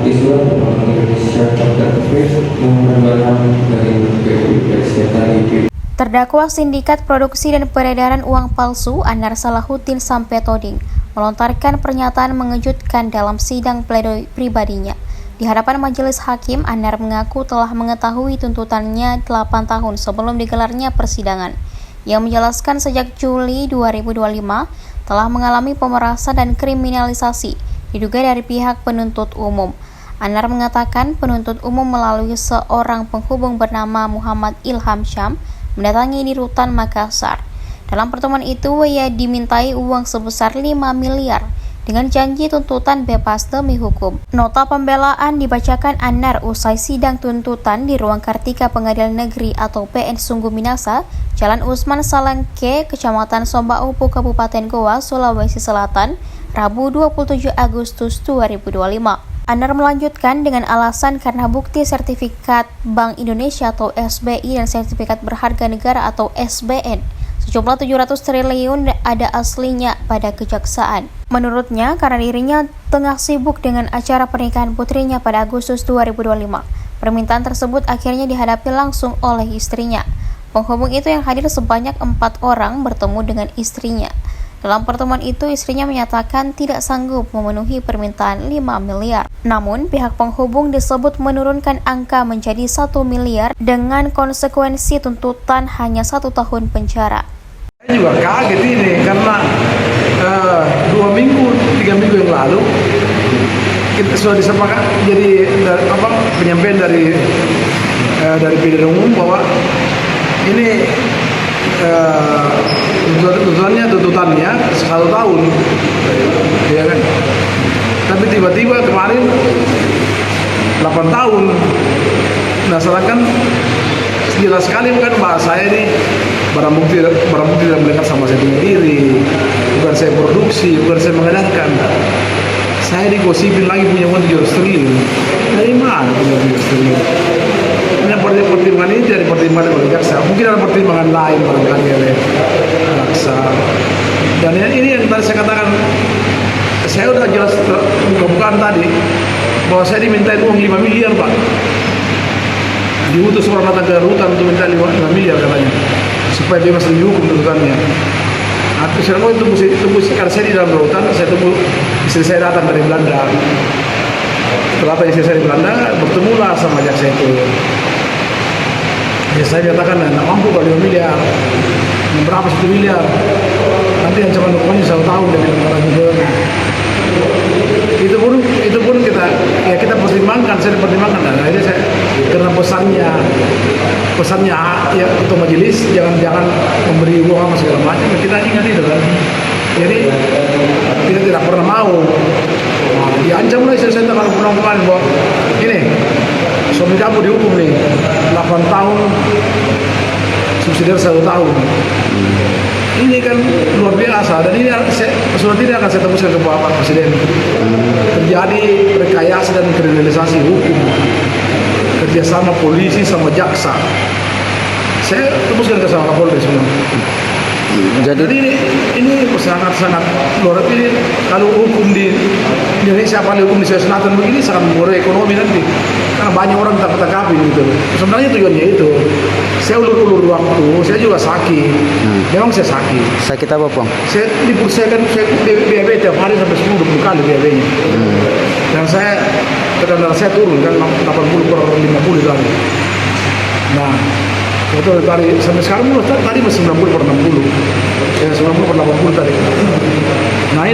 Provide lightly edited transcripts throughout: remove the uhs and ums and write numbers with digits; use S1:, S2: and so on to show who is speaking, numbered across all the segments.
S1: Islam Bank Indonesia terkait pengembangan dari BUI tadi.
S2: Terdakwa Sindikat Produksi dan Peredaran Uang Palsu Anar Salahuddin Sampetoding melontarkan pernyataan mengejutkan dalam sidang pledoi pribadinya. Di hadapan majelis hakim, Anar mengaku telah mengetahui tuntutannya 8 tahun sebelum digelarnya persidangan. Ia menjelaskan sejak Juli 2025 telah mengalami pemerasan dan kriminalisasi diduga dari pihak penuntut umum. Anar mengatakan penuntut umum melalui seorang penghubung bernama Muhammad Ilham Syam mendatangi di Rutan Makassar. Dalam pertemuan itu, ia dimintai uang sebesar 5 miliar dengan janji tuntutan bebas demi hukum. Nota pembelaan dibacakan Anar usai sidang tuntutan di Ruang Kartika Pengadilan Negeri atau PN Sungguh Minasa, Jalan Usman Salengke, Kecamatan Sombaupu, Kabupaten Goa, Sulawesi Selatan, Rabu 27 Agustus 2025. Anar melanjutkan dengan alasan karena bukti sertifikat Bank Indonesia atau SBI dan sertifikat berharga negara atau SBN sejumlah 700 triliun ada aslinya pada kejaksaan. Menurutnya, karena dirinya tengah sibuk dengan acara pernikahan putrinya pada Agustus 2025, permintaan tersebut akhirnya dihadapi langsung oleh istrinya. Penghubung itu yang hadir sebanyak 4 orang bertemu dengan istrinya. Dalam pertemuan itu, istrinya menyatakan tidak sanggup memenuhi permintaan 5 miliar. Namun, pihak penghubung disebut menurunkan angka menjadi 1 miliar dengan konsekuensi tuntutan hanya 1 tahun penjara.
S3: Saya juga kaget ini karena 2 minggu, 3 minggu yang lalu kita sudah disepakati jadi penyampaian dari pidana umum bahwa ini tuntutannya 1 tahun, ya kan? Tapi tiba-tiba kemarin 8 tahun. Nah, sedangkan jelas sekali bukan bahasa saya ini barang bukti tidak melekat sama saya sendiri, bukan saya produksi, bukan saya mengedarkan. Saya digosipin lagi punya uang 700 triliun. Dari mana punya 700 triliun? Ini pertimbangan ini dari pertimbangan oleh jaksa. Mungkin ada pertimbangan lain barangkali oleh jaksa. Dan ini yang tadi saya katakan, saya udah jelas buka-bukaan tadi bahwa saya diminta uang 5 miliar, Pak. Diutus orang datang ke rutan untuk minta 5 miliar katanya, supaya bebas demi hukum tuntutannya. Nah, saya tunggu karena saya di dalam rutan, saya tunggu istri saya datang dari Belanda. Setelah istri saya di Belanda, bertemulah sama jaksa itu. Ya, saya nyatakan, nah, mampu kalau 5 miliar, berapa 1 miliar? Nanti ancaman hukumannya 1 tahun dari negara juga. Itu pun kita pertimbangkan, saya pertimbangkan. Nah, ini saya karena pesannya ya untuk majelis jangan memberi uang apa segala macam. Kita ingat itu kan. Jadi kita tidak pernah mau. Diancam lah saya kalau pernah bahwa ini suami kamu dihukum nih 8 tahun subsidi 1 tahun. Ini kan luar biasa, dan ini sudah tidak akan saya tembuskan ke Bapak Presiden. Terjadi rekayasa dan kriminalisasi hukum, kerjasama polisi sama jaksa. Saya tembuskan ke sama Kapolri semua. Jadi ini sangat luar biasa. Ini kalau hukum di Indonesia, apalagi hukum di Sulawesi Selatan begini sangat mengurangi ekonomi nanti, karena banyak orang tertangkap gitu. Sebenarnya tujuannya itu. Saya ulur waktu, saya juga sakit. Memang saya sakit.
S4: Sakit apa, Bang?
S3: Saya dipulsakan, saya BAB tiap hari sampai 10-20 kali BAB-nya. Dan tekanan darah saya turun kan 80/50 tadi. Nah, betul tadi sampai sekarang tadi masih 90/60. Ya 90/80 tadi. Nah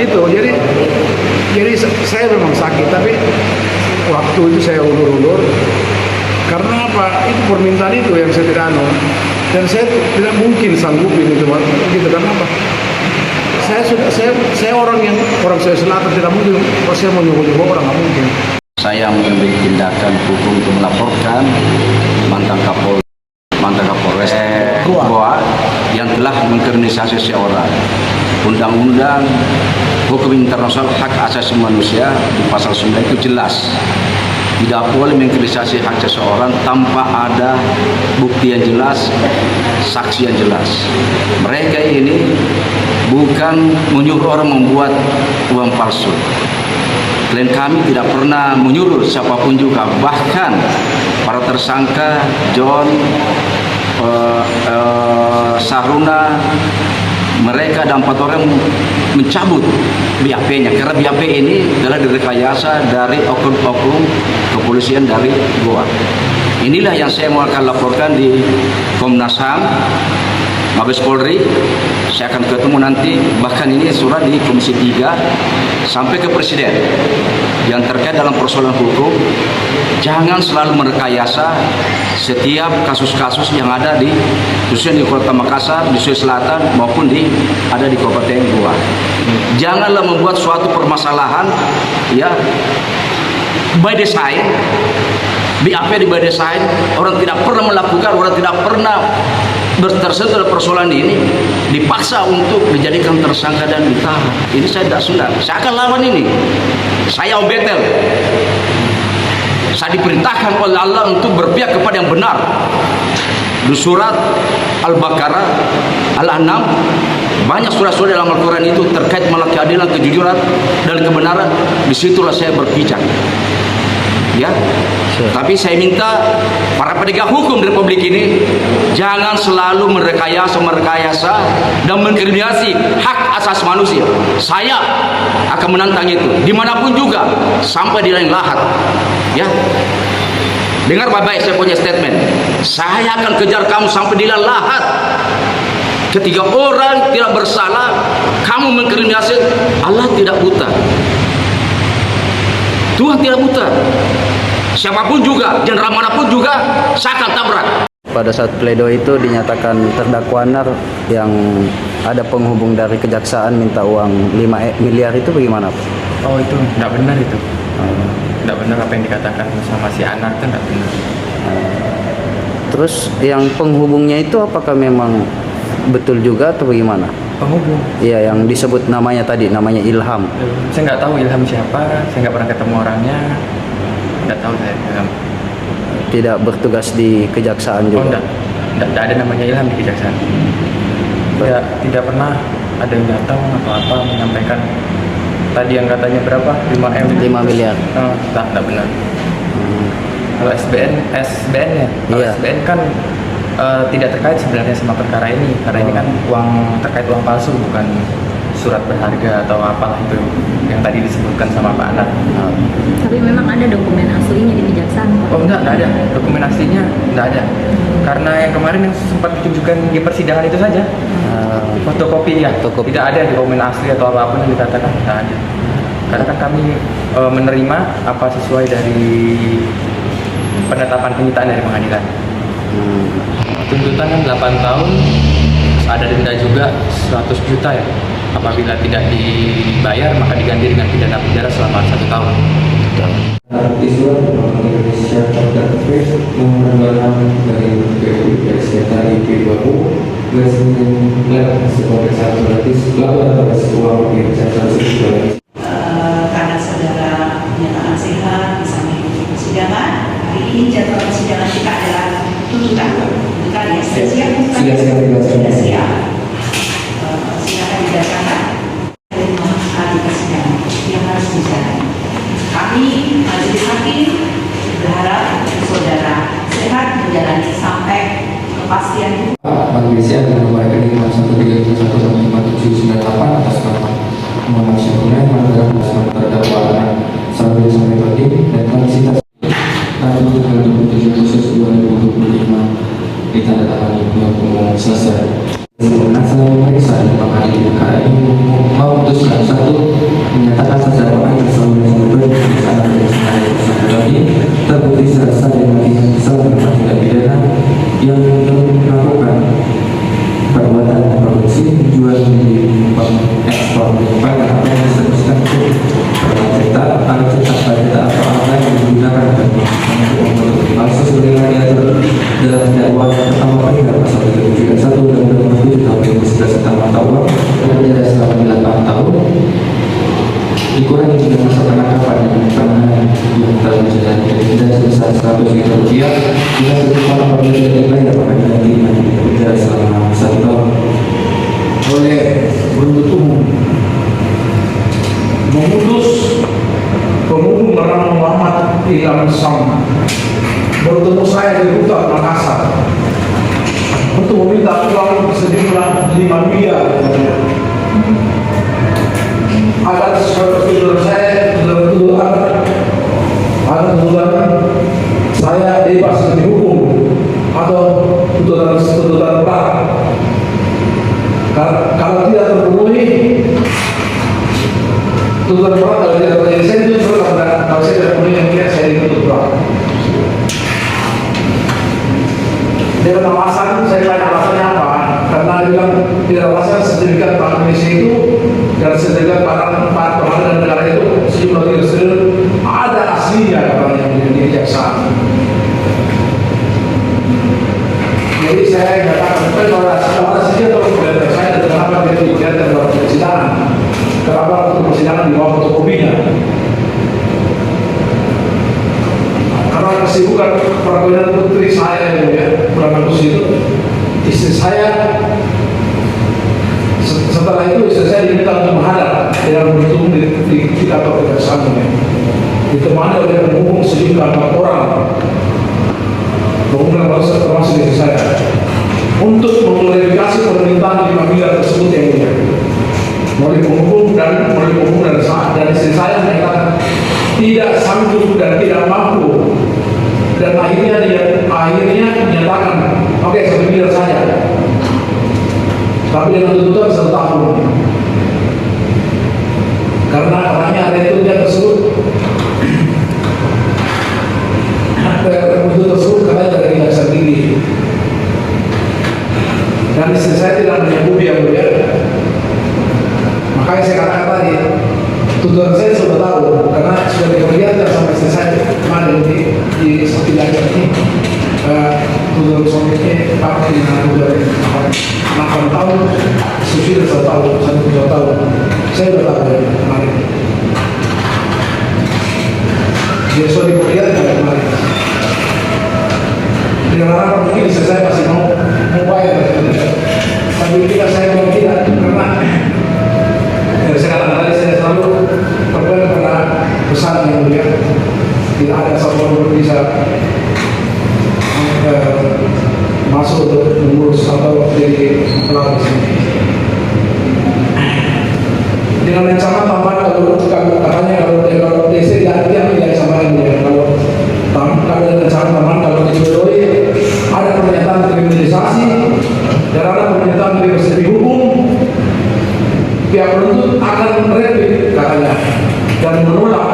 S3: itu jadi saya memang sakit, tapi waktu itu saya ulur. Karena apa? Itu permintaan itu yang saya tidak dan saya tidak mungkin sanggupin itu, gitu. Karena apa? Saya orang Sulawesi Selatan, tidak mungkin kalau saya mau nyuruh orang, nggak mungkin.
S5: Saya mengambil tindakan hukum untuk melaporkan mantan Kapolres Goa yang telah mengkriminalisasi seseorang. Undang-undang hukum internasional hak asasi manusia di pasal 9 itu jelas, tidak boleh mengkriminalisasi hak seseorang tanpa ada bukti yang jelas, saksi yang jelas. Mereka ini bukan menyuruh orang membuat uang palsu, Klien kami tidak pernah menyuruh siapapun juga, bahkan para tersangka John, Saruna, mereka dan 4 orang mencabut BAP-nya karena BAP ini telah direkayasa dari oknum kepolisian dari Goa. Inilah yang saya mau akan laporkan di Komnas HAM, Mabes Polri. Saya akan ketemu nanti, bahkan ini surat di Komisi 3 sampai ke Presiden yang terkait dalam persoalan hukum. Jangan selalu merekayasa setiap kasus-kasus yang ada di khususnya di Kota Makassar, di Sulawesi Selatan maupun ada di Kabupaten Goa. Janganlah membuat suatu permasalahan ya by design, BAP di by design, orang tidak pernah melakukan, orang tidak pernah tersentuh dalam persoalan ini dipaksa untuk dijadikan tersangka dan ditahan. Ini saya tidak suka. Saya akan lawan ini. Saya Om Betel. Saya diperintahkan oleh Allah untuk berpihak kepada yang benar. Di surat Al-Baqarah Al-An'am, banyak surat-surat dalam Al-Quran itu terkait masalah keadilan, kejujuran dan kebenaran. Disitulah saya berpijak. Ya, tapi saya minta para penegak hukum di Republik ini jangan selalu merekayasa dan mengkriminalisasi hak asasi manusia. Saya akan menantang itu dimanapun juga sampai di lain lahat. Ya, dengar baik-baik saya punya statement. Saya akan kejar kamu sampai di lain lahat. Ketika orang tidak bersalah, kamu mengkriminalisasi. Allah tidak buta. Tuhan tidak buta. Siapapun juga, jenderal manapun juga, saya akan tabrak.
S4: Pada saat pledoi itu dinyatakan terdakwa Anar yang ada penghubung dari kejaksaan minta uang 5 miliar itu bagaimana?
S1: Oh, itu tidak benar itu. Tidak benar apa yang dikatakan sama si Anar, itu tidak benar.
S4: Terus yang penghubungnya itu apakah memang betul juga atau bagaimana?
S1: Penghubung?
S4: Iya, yang disebut namanya tadi, namanya Ilham.
S1: Saya nggak tahu Ilham siapa, saya nggak pernah ketemu orangnya. Nggak tahu saya Ilham.
S4: Tidak bertugas di kejaksaan
S1: Oh,
S4: juga?
S1: enggak ada namanya Ilham di kejaksaan. Tidak pernah ada yang datang atau apa menyampaikan tadi yang katanya berapa? 5
S4: miliar.
S1: Enggak benar. Kalau SBN ya? Kalau
S4: Iya.
S1: SBN kan tidak terkait sebenarnya sama perkara ini, karena ini kan terkait uang palsu, bukan surat berharga atau apalah itu yang tadi disebutkan sama Pak Anar.
S6: Tapi memang ada dokumen aslinya di kejaksaan, Pak?
S1: Oh, enggak ada. Dokumen aslinya enggak ada. Karena yang kemarin yang sempat ditunjukkan di persidangan itu saja. Fotokopi ya.
S4: Fotokopi.
S1: Tidak ada dokumen asli atau apapun yang dikatakan, enggak ada. Karena kan kami menerima apa sesuai dari penetapan penyitaan dari pengadilan. Tuntutan kan 8 tahun, ada denda juga 100 juta ya. Apabila tidak dibayar maka diganti dengan pidana penjara selama 1 tahun.
S7: Istilah Indonesia Database nomor 26 dari PUI Sekretari P20 sebagai satu gratis atas uang investasi
S8: karena saudara menyatakan sehat bisa mengikuti persidangan. Hari ini jadwal persidangan kita adalah tuntutan ya. Sudah siap? Sudah siap. Silakan dibacakan dari nomor kali persidangan yang harus dijalani. Kami majelis hakim berharap saudara sehat menjalani sampai kepastian.
S7: Malaysia dengan nomor rekening 131157998 atas nama Muhammad Syahunai Mandara bersama terdakwa Sambil Sampai Tadi dan Kapasitas 1/27 Agustus 2025 ditandatangani yang umum selesai. Kemudian saya memeriksa di pengadilan perkara ini memutuskan satu menyatakan terdakwa Sambil Sampai Tadi bersama Sampai Tadi terbukti serasa dengan pihak besar dengan tindak pidana yang melakukan perbuatan produksi, jual beli, ekspor, menyimpan apa yang diseteruskan untuk cetak, alat cetak pada atau apa yang digunakan untuk membentuk palsu sebagaimana diatur dalam dakwaan pertama pada pasal 371 dan 27 tahun 2011 tentang mata uang penjara selama 8 tahun dikurangi dengan masa penangkapan dan penahanan yang telah menjalani denda sebesar 100 juta rupiah jika seseorang apabila tidak dibayar maka diganti penjara selama 1 tahun.
S3: Oleh penuntut umum memutus kehilangan sama. Bertemu saya di hutan Makassar untuk meminta uang sejumlah 5 miliar. Agar saudara saya ada tuntutan saya bebas dari hukum atau tuntutan berat. Kalau tidak terpenuhi tuntutan berat, kalau tidak terpenuhi saya itu kalau saya tidak terpenuhi yang kira saya dituntut berat. Dengan alasan saya tanya alasannya apa? Karena dia bilang tidak alasan sertifikat Bank Indonesia itu dan sertifikat pengadilan negara itu sejumlah 3 triliun ada aslinya katanya di kejaksaan. Jadi saya katakan kalau aslinya atau tidak saya dan kenapa dia tidak dalam persidangan? Kenapa untuk persidangan di bawah fotokopinya? Karena kesibukan perkawinan putri saya bulan Agustus itu, istri saya setelah itu istri saya diminta untuk menghadap dengan bertemu di kantor kejaksaan, ditemani oleh penghubung sejumlah 4 orang, penghubung termasuk istri saya, untuk mengklarifikasi permintaan 5 miliar tersebut yang mulia. Melalui penghubung dan istri saya menyatakan tidak sanggup dan tidak mampu, dan akhirnya menyatakan oke, 1 miliar saja, tapi dengan tuntutan 1 tahun karena katanya ada tuntutan tersebut katanya dari Kejaksaan Tinggi, dan istri saya tidak menyanggupi yang mulia. Makanya saya katakan tadi tuntutan saya sudah tahu karena sudah diperlihatkan sama istri saya kemarin di setidaknya ini tuntutan suaminya pakai dengan dari 8 tahun, sudah 1 tahun, 1 tahun. Saya sudah tahu dari kemarin. Dia sudah diperlihatkan kemarin. Dengan harapan mungkin istri saya masih mau bayar, tapi ketika saya bilang tidak, karena saya katakan tadi saya selalu berpegang pada pesan yang mulia, tidak ada seorang pun bisa masuk untuk mengurus atau jadi pelaku sini. Dengan ancaman tambahan katanya kalau DC tidak sama yang mulia, kalau ada ancaman tambahan kalau dijodohi ada pernyataan kriminalisasi dan ada pernyataan dari perspektif hukum, pihak penuntut akan mereview katanya dan menolak.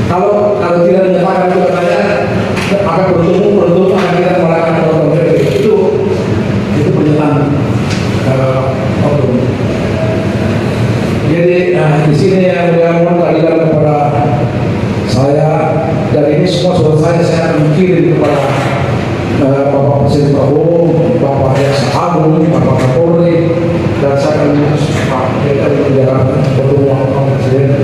S3: Kalau tidak dinyatakan itu katanya akan penuntut akan kita melakukan protokol review. Itu pernyataan oknum. Jadi di sini yang mohon keadilan kepada saya, dan ini semua surat saya akan kirim kepada Bapak Presiden Prabowo, Bapak Jaksa Agung, Bapak Kapolri, dan saya akan mengurus Pak Jalan bertemu Bapak Presiden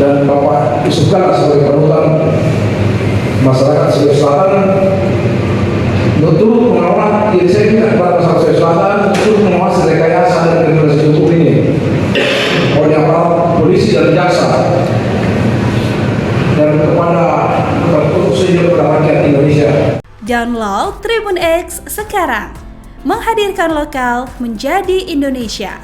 S3: dan Bapak Yusuf Kala sebagai panutan masyarakat Sulawesi Selatan untuk mengawal diri saya kepada masyarakat Sulawesi Selatan untuk mengawasi rekayasa dan kriminalisasi hukum ini oleh aparat polisi dan jaksa, dan kepada rakyat Indonesia.
S9: Download Tribun X sekarang, menghadirkan lokal menjadi Indonesia.